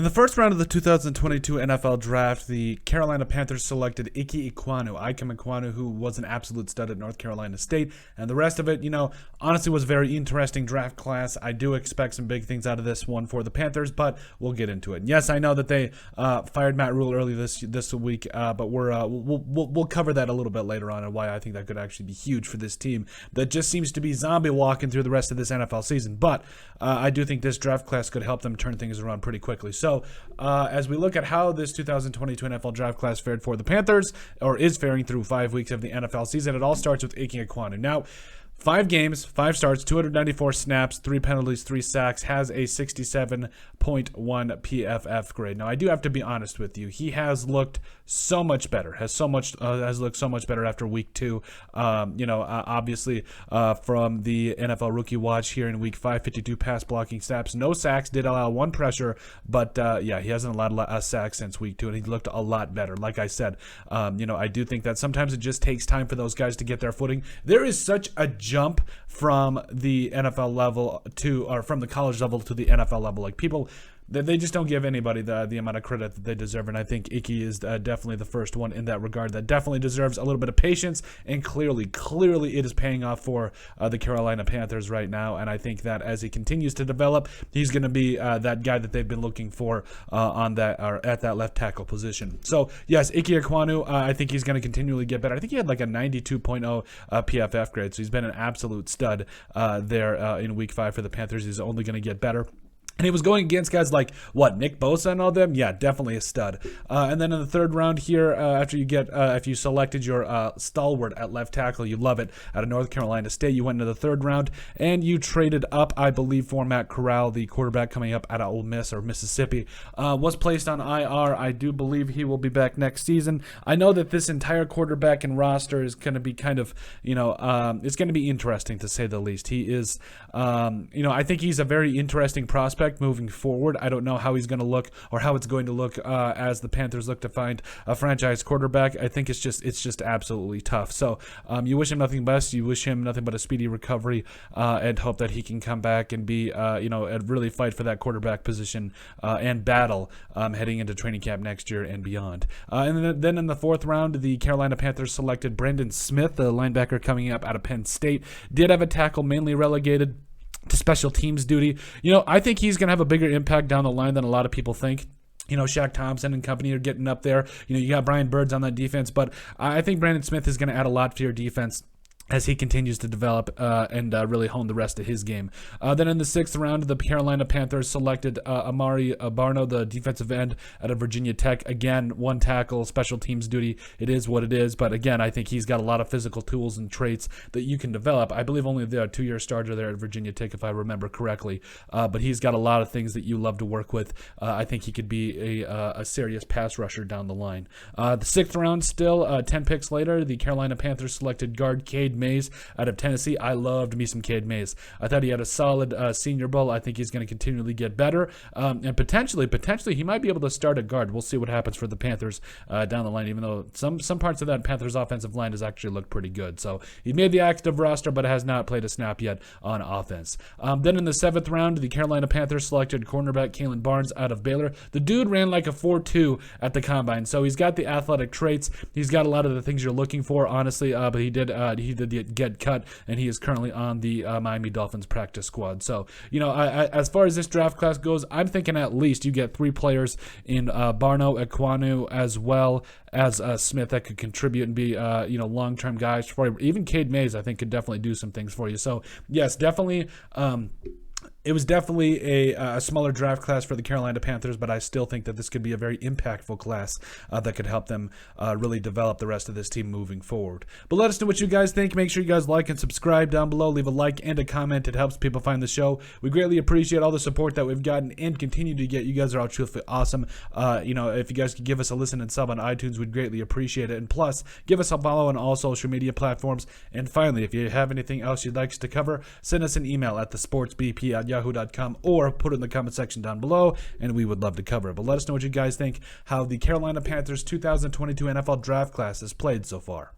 In the first round of the 2022 NFL Draft, the Carolina Panthers selected Ikem Ekwonu, who was an absolute stud at North Carolina State. And the rest of it, honestly was a very interesting draft class. I do expect some big things out of this one for the Panthers, but we'll get into it. And yes, I know that they fired Matt Rule early this week, but we'll cover that a little bit later on and why I think that could actually be huge for this team that just seems to be zombie walking through the rest of this NFL season. But I do think this draft class could help them turn things around pretty quickly. So as we look at how this 2022 NFL draft class fared for the Panthers, or is faring through 5 weeks of the NFL season, it all starts with Ikem Ekwonu. Now, 5 games, 5 starts, 294 snaps, 3 penalties, 3 sacks, has a 67.1 PFF grade. Now, I do have to be honest with you. He has looked so much better, has looked so much better after week 2. Obviously, from the NFL Rookie Watch here in week 5, 52 pass blocking snaps, no sacks, did allow 1 pressure, but he hasn't allowed a sack since week 2, and he looked a lot better. Like I said, I do think that sometimes it just takes time for those guys to get their footing. There is such a jump from the NFL level from the college level to the NFL level. Like, people, they just don't give anybody the amount of credit that they deserve, and I think Icky is definitely the first one in that regard that definitely deserves a little bit of patience, and clearly it is paying off for the Carolina Panthers right now, and I think that as he continues to develop, he's going to be that guy that they've been looking for at that left tackle position. So yes, Ikem Ekwonu, I think he's going to continually get better. I think he had like a 92.0 PFF grade, so he's been an absolute stud there in week 5 for the Panthers. He's only going to get better. And he was going against guys like, Nick Bosa and all them? Yeah, definitely a stud. And then in the third round here, after if you selected your stalwart at left tackle, you love it, out of North Carolina State, you went into the third round, and you traded up, I believe, for Matt Corral, the quarterback coming up out of Ole Miss or Mississippi. Was placed on IR. I do believe he will be back next season. I know that this entire quarterback and roster is going to be kind of, it's going to be interesting to say the least. He is, I think he's a very interesting prospect moving forward. I don't know how he's going to look, or how it's going to look as the Panthers look to find a franchise quarterback. I think it's just absolutely tough. So you wish him nothing best. You wish him nothing but a speedy recovery, and hope that he can come back and be, and really fight for that quarterback position and battle heading into training camp next year and beyond. And then in the fourth round, the Carolina Panthers selected Brandon Smith, the linebacker coming up out of Penn State. Did have a tackle, mainly relegated to special teams duty. I think he's going to have a bigger impact down the line than a lot of people think. Shaq Thompson and company are getting up there. You got Brian Birds on that defense, but I think Brandon Smith is going to add a lot to your defense as he continues to develop and really hone the rest of his game. Then in the 6th round, the Carolina Panthers selected Amari Barno, the defensive end out of Virginia Tech. Again, 1 tackle, special teams duty. It is what it is. But again, I think he's got a lot of physical tools and traits that you can develop. I believe only the 2-year starter there at Virginia Tech, if I remember correctly. But he's got a lot of things that you love to work with. I think he could be a serious pass rusher down the line. The 6th round still, 10 picks later, the Carolina Panthers selected guard Cade Mays out of Tennessee. I loved me some Cade Mays. I thought he had a solid Senior Bowl. I think he's going to continually get better, and potentially he might be able to start at guard. We'll see what happens for the Panthers down the line, even though some parts of that Panthers offensive line has actually looked pretty good. So he made the active roster, but has not played a snap yet on offense. Then in the 7th round, the Carolina Panthers selected cornerback Kalen Barnes out of Baylor. The dude ran like a 4.2 at the combine, so he's got the athletic traits. He's got a lot of the things you're looking for, honestly, but he did get cut, and he is currently on the Miami Dolphins practice squad. So, as far as this draft class goes, I'm thinking at least you get 3 players in Barno, Ekwonu, as well as Smith that could contribute and be, long-term guys for you. Even Cade Mays, I think, could definitely do some things for you. So, yes, definitely. It was definitely a smaller draft class for the Carolina Panthers, but I still think that this could be a very impactful class that could help them really develop the rest of this team moving forward. But let us know what you guys think. Make sure you guys like and subscribe down below. Leave a like and a comment. It helps people find the show. We greatly appreciate all the support that we've gotten and continue to get. You guys are all truthfully awesome. If you guys could give us a listen and sub on iTunes, we'd greatly appreciate it. And plus, give us a follow on all social media platforms. And finally, if you have anything else you'd like us to cover, send us an email at thesportsbp@yahoo.com or put it in the comment section down below, and we would love to cover it. But let us know what you guys think, how the Carolina Panthers 2022 NFL Draft class has played so far.